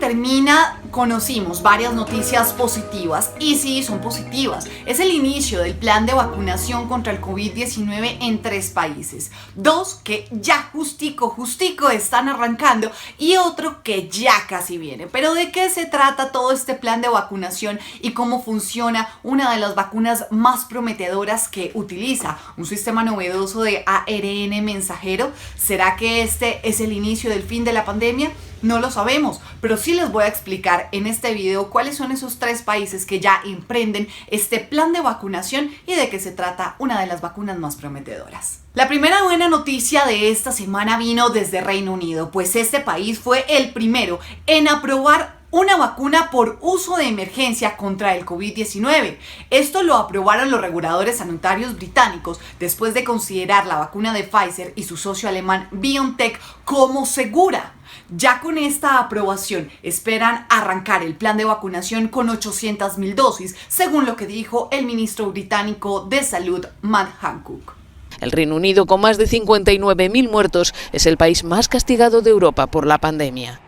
termina, conocimos varias noticias positivas, y sí, son positivas. Es el inicio del plan de vacunación contra el COVID-19 en 3 países. 2 que ya justico están arrancando y otro que ya casi viene. Pero ¿de qué se trata todo este plan de vacunación y cómo funciona una de las vacunas más prometedoras que utiliza un sistema novedoso de ARN mensajero? ¿Será que este es el inicio del fin de la pandemia? No lo sabemos, pero sí les voy a explicar en este video cuáles son esos 3 países que ya emprenden este plan de vacunación y de qué se trata una de las vacunas más prometedoras. La primera buena noticia de esta semana vino desde Reino Unido, pues este país fue el primero en aprobar una vacuna por uso de emergencia contra el COVID-19. Esto lo aprobaron los reguladores sanitarios británicos después de considerar la vacuna de Pfizer y su socio alemán BioNTech como segura. Ya con esta aprobación esperan arrancar el plan de vacunación con 800.000 dosis, según lo que dijo el ministro británico de Salud, Matt Hancock. El Reino Unido, con más de 59.000 muertos, es el país más castigado de Europa por la pandemia.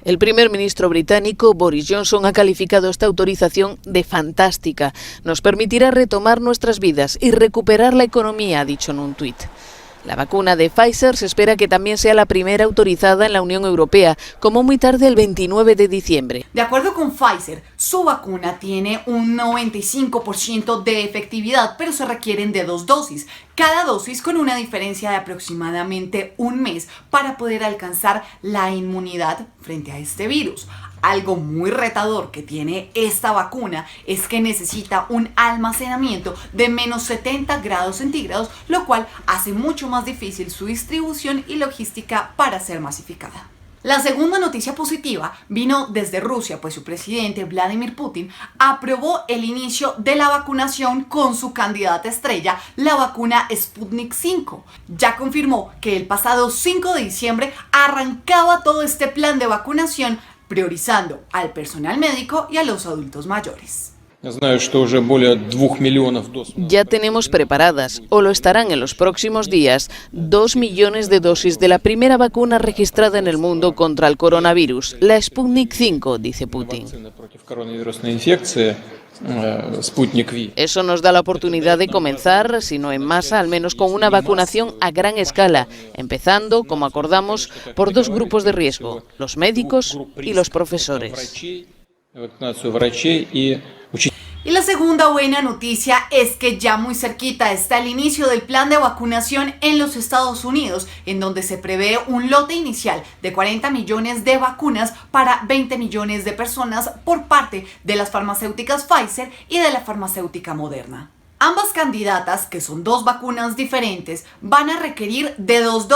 El primer ministro británico, Boris Johnson, ha calificado esta autorización de fantástica. Nos permitirá retomar nuestras vidas y recuperar la economía, ha dicho en un tuit. La vacuna de Pfizer se espera que también sea la primera autorizada en la Unión Europea, como muy tarde el 29 de diciembre. De acuerdo con Pfizer, su vacuna tiene un 95% de efectividad, pero se requieren de 2 dosis, cada dosis con una diferencia de aproximadamente un mes para poder alcanzar la inmunidad frente a este virus. Algo muy retador que tiene esta vacuna es que necesita un almacenamiento de menos 70 grados centígrados, lo cual hace mucho más difícil su distribución y logística para ser masificada. La segunda noticia positiva vino desde Rusia, pues su presidente Vladimir Putin aprobó el inicio de la vacunación con su candidata estrella, la vacuna Sputnik V. Ya confirmó que el pasado 5 de diciembre arrancaba todo este plan de vacunación, priorizando al personal médico y a los adultos mayores. Ya tenemos preparadas, o lo estarán en los próximos días, 2 millones de dosis de la primera vacuna registrada en el mundo contra el coronavirus, la Sputnik V, dice Putin. Eso nos da la oportunidad de comenzar, si no en masa, al menos con una vacunación a gran escala, empezando, como acordamos, por 2 grupos de riesgo, los médicos y los profesores. Y la segunda buena noticia es que ya muy cerquita está el inicio del plan de vacunación en los Estados Unidos, en donde se prevé un lote inicial de 40 millones de vacunas para 20 millones de personas por parte de las farmacéuticas Pfizer y de la farmacéutica Moderna. Ambas candidatas, que son 2 vacunas diferentes, van a requerir de 2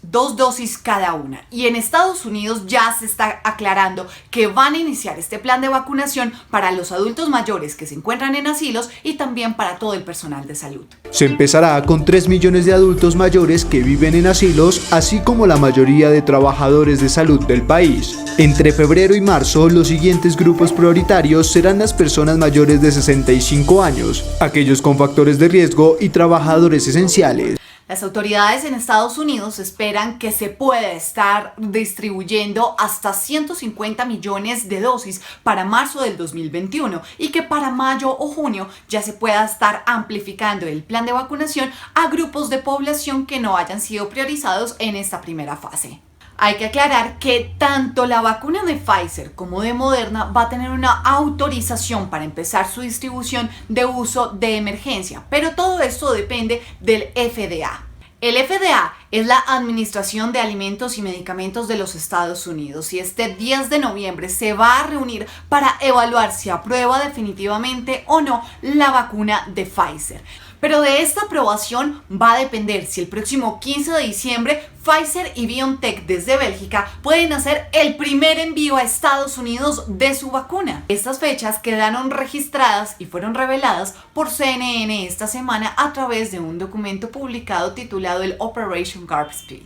dosis cada una. Y en Estados Unidos ya se está aclarando que van a iniciar este plan de vacunación para los adultos mayores que se encuentran en asilos y también para todo el personal de salud. Se empezará con 3 millones de adultos mayores que viven en asilos, así como la mayoría de trabajadores de salud del país. Entre febrero y marzo, los siguientes grupos prioritarios serán las personas mayores de 65 años, aquellos con factores de riesgo y trabajadores esenciales. Las autoridades en Estados Unidos esperan que se pueda estar distribuyendo hasta 150 millones de dosis para marzo del 2021 y que para mayo o junio ya se pueda estar amplificando el plan de vacunación a grupos de población que no hayan sido priorizados en esta primera fase. Hay que aclarar que tanto la vacuna de Pfizer como de Moderna va a tener una autorización para empezar su distribución de uso de emergencia, pero todo esto depende del FDA. El FDA es la Administración de Alimentos y Medicamentos de los Estados Unidos y este 10 de noviembre se va a reunir para evaluar si aprueba definitivamente o no la vacuna de Pfizer. Pero de esta aprobación va a depender si el próximo 15 de diciembre Pfizer y BioNTech desde Bélgica pueden hacer el primer envío a Estados Unidos de su vacuna. Estas fechas quedaron registradas y fueron reveladas por CNN esta semana a través de un documento publicado titulado el Operation Warp Speed.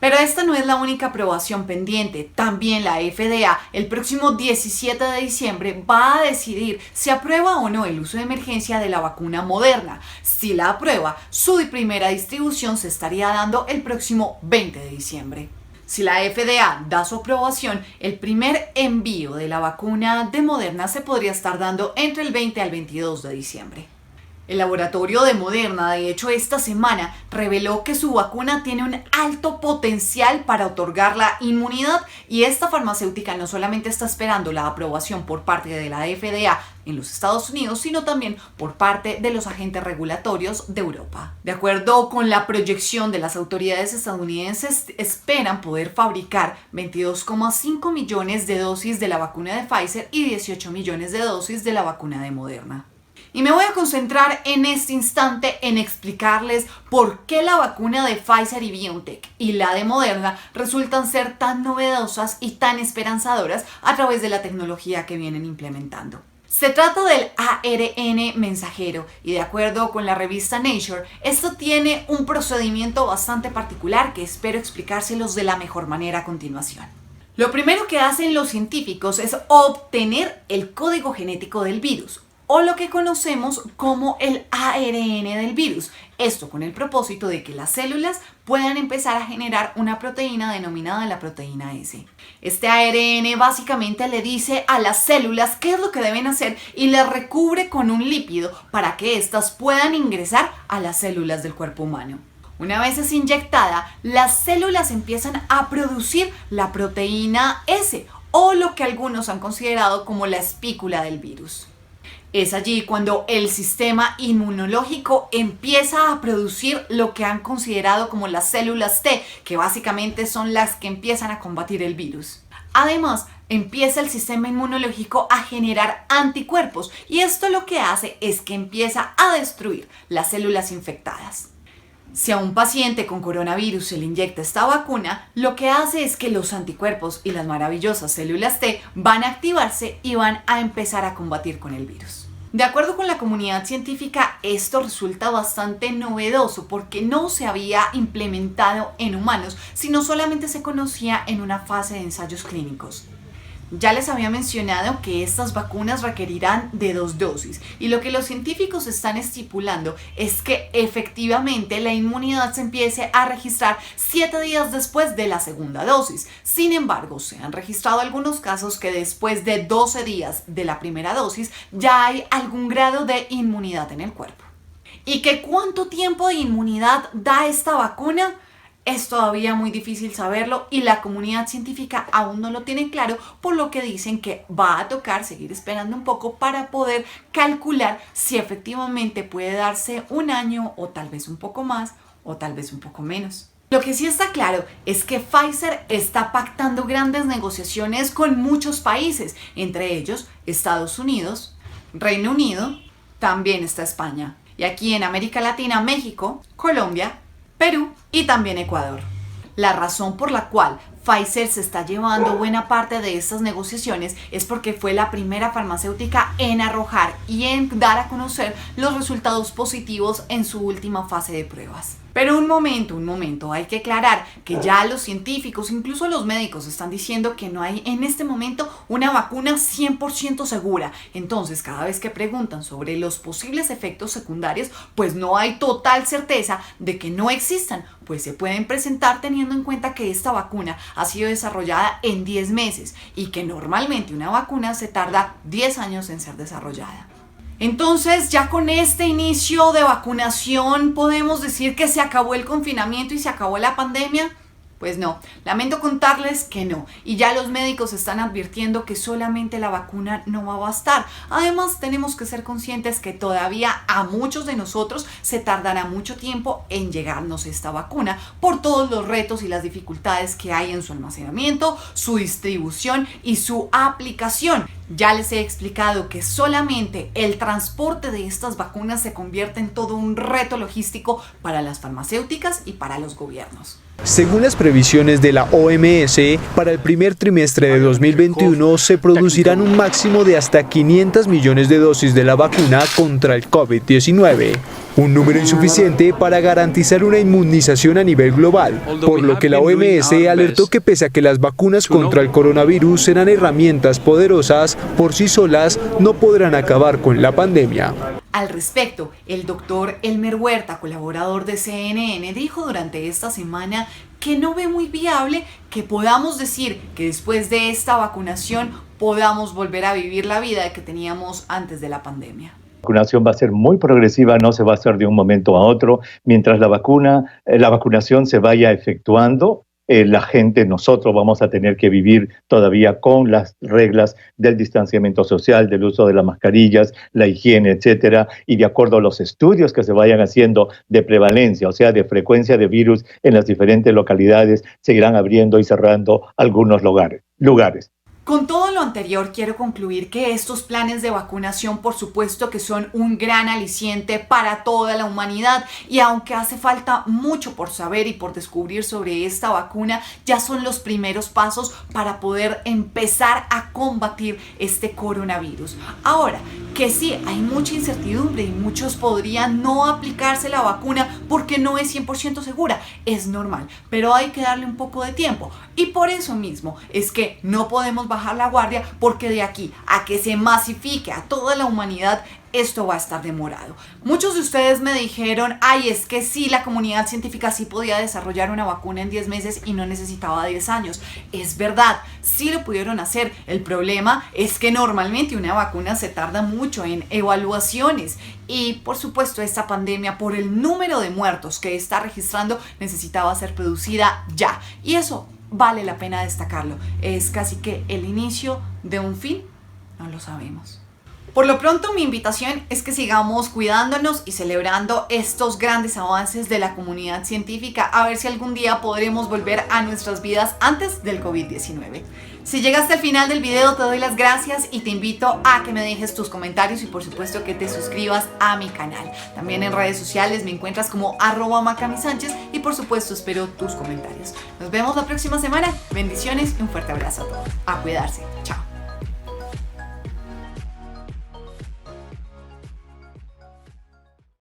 Pero esta no es la única aprobación pendiente. También la FDA el próximo 17 de diciembre va a decidir si aprueba o no el uso de emergencia de la vacuna Moderna. Si la aprueba, su primera distribución se estaría dando el próximo 20 de diciembre. Si la FDA da su aprobación, el primer envío de la vacuna de Moderna se podría estar dando entre el 20 al 22 de diciembre. El laboratorio de Moderna, de hecho, esta semana reveló que su vacuna tiene un alto potencial para otorgar la inmunidad y esta farmacéutica no solamente está esperando la aprobación por parte de la FDA en los Estados Unidos, sino también por parte de los agentes regulatorios de Europa. De acuerdo con la proyección de las autoridades estadounidenses, esperan poder fabricar 22,5 millones de dosis de la vacuna de Pfizer y 18 millones de dosis de la vacuna de Moderna. Y me voy a concentrar en este instante en explicarles por qué la vacuna de Pfizer y BioNTech y la de Moderna resultan ser tan novedosas y tan esperanzadoras a través de la tecnología que vienen implementando. Se trata del ARN mensajero y de acuerdo con la revista Nature, esto tiene un procedimiento bastante particular que espero explicárselos de la mejor manera a continuación. Lo primero que hacen los científicos es obtener el código genético del virus, o lo que conocemos como el ARN del virus. Esto con el propósito de que las células puedan empezar a generar una proteína denominada la proteína S. Este ARN básicamente le dice a las células qué es lo que deben hacer y las recubre con un lípido para que éstas puedan ingresar a las células del cuerpo humano. Una vez es inyectada, las células empiezan a producir la proteína S, o lo que algunos han considerado como la espícula del virus. Es allí cuando el sistema inmunológico empieza a producir lo que han considerado como las células T, que básicamente son las que empiezan a combatir el virus. Además, empieza el sistema inmunológico a generar anticuerpos y esto lo que hace es que empieza a destruir las células infectadas. Si a un paciente con coronavirus se le inyecta esta vacuna, lo que hace es que los anticuerpos y las maravillosas células T van a activarse y van a empezar a combatir con el virus. De acuerdo con la comunidad científica, esto resulta bastante novedoso porque no se había implementado en humanos, sino solamente se conocía en una fase de ensayos clínicos. Ya les había mencionado que estas vacunas requerirán de 2 dosis y lo que los científicos están estipulando es que efectivamente la inmunidad se empiece a registrar 7 días después de la segunda dosis. Sin embargo, se han registrado algunos casos que después de 12 días de la primera dosis ya hay algún grado de inmunidad en el cuerpo. ¿Y que cuánto tiempo de inmunidad da esta vacuna? Es todavía muy difícil saberlo y la comunidad científica aún no lo tiene claro, por lo que dicen que va a tocar seguir esperando un poco para poder calcular si efectivamente puede darse 1 año o tal vez un poco más o tal vez un poco menos. Lo que sí está claro es que Pfizer está pactando grandes negociaciones con muchos países, entre ellos Estados Unidos, Reino Unido, también está España y aquí en América Latina, México, Colombia, Perú y también Ecuador. La razón por la cual Pfizer se está llevando buena parte de estas negociaciones es porque fue la primera farmacéutica en arrojar y en dar a conocer los resultados positivos en su última fase de pruebas. Pero un momento, hay que aclarar que ya los científicos, incluso los médicos, están diciendo que no hay en este momento una vacuna 100% segura. Entonces, cada vez que preguntan sobre los posibles efectos secundarios, pues no hay total certeza de que no existan, pues se pueden presentar teniendo en cuenta que esta vacuna ha sido desarrollada en 10 meses y que normalmente una vacuna se tarda 10 años en ser desarrollada. Entonces, ya con este inicio de vacunación, ¿podemos decir que se acabó el confinamiento y se acabó la pandemia? Pues no, lamento contarles que no, y ya los médicos están advirtiendo que solamente la vacuna no va a bastar. Además, tenemos que ser conscientes que todavía a muchos de nosotros se tardará mucho tiempo en llegarnos esta vacuna por todos los retos y las dificultades que hay en su almacenamiento, su distribución y su aplicación. Ya les he explicado que solamente el transporte de estas vacunas se convierte en todo un reto logístico para las farmacéuticas y para los gobiernos. Según las previsiones de la OMS, para el primer trimestre de 2021 se producirán un máximo de hasta 500 millones de dosis de la vacuna contra el COVID-19, un número insuficiente para garantizar una inmunización a nivel global, por lo que la OMS alertó que pese a que las vacunas contra el coronavirus serán herramientas poderosas, por sí solas no podrán acabar con la pandemia. Al respecto, el doctor Elmer Huerta, colaborador de CNN, dijo durante esta semana que no ve muy viable que podamos decir que después de esta vacunación podamos volver a vivir la vida que teníamos antes de la pandemia. La vacunación va a ser muy progresiva, no se va a hacer de un momento a otro. Mientras la vacunación se vaya efectuando, la gente, nosotros vamos a tener que vivir todavía con las reglas del distanciamiento social, del uso de las mascarillas, la higiene, etcétera, y de acuerdo a los estudios que se vayan haciendo de prevalencia, o sea, de frecuencia de virus en las diferentes localidades, se irán abriendo y cerrando algunos lugares. Con todo lo anterior, quiero concluir que estos planes de vacunación, por supuesto que son un gran aliciente para toda la humanidad, y aunque hace falta mucho por saber y por descubrir sobre esta vacuna, ya son los primeros pasos para poder empezar a combatir este coronavirus. Ahora, que sí, hay mucha incertidumbre y muchos podrían no aplicarse la vacuna porque no es 100% segura, es normal, pero hay que darle un poco de tiempo, y por eso mismo es que no podemos bajar la guardia, porque de aquí a que se masifique a toda la humanidad, esto va a estar demorado. Muchos de ustedes me dijeron, ay, es que sí, la comunidad científica sí podía desarrollar una vacuna en 10 meses y no necesitaba 10 años. Es verdad, sí lo pudieron hacer. El problema es que normalmente una vacuna se tarda mucho en evaluaciones. Y por supuesto, esta pandemia, por el número de muertos que está registrando, necesitaba ser producida ya. Y eso vale la pena destacarlo. Es casi que el inicio de un fin, no lo sabemos. Por lo pronto, mi invitación es que sigamos cuidándonos y celebrando estos grandes avances de la comunidad científica, a ver si algún día podremos volver a nuestras vidas antes del COVID-19. Si llegaste al final del video, te doy las gracias y te invito a que me dejes tus comentarios y por supuesto que te suscribas a mi canal. También en redes sociales me encuentras como @macamisánchez y por supuesto espero tus comentarios. Nos vemos la próxima semana. Bendiciones y un fuerte abrazo a todos. A cuidarse. Chao.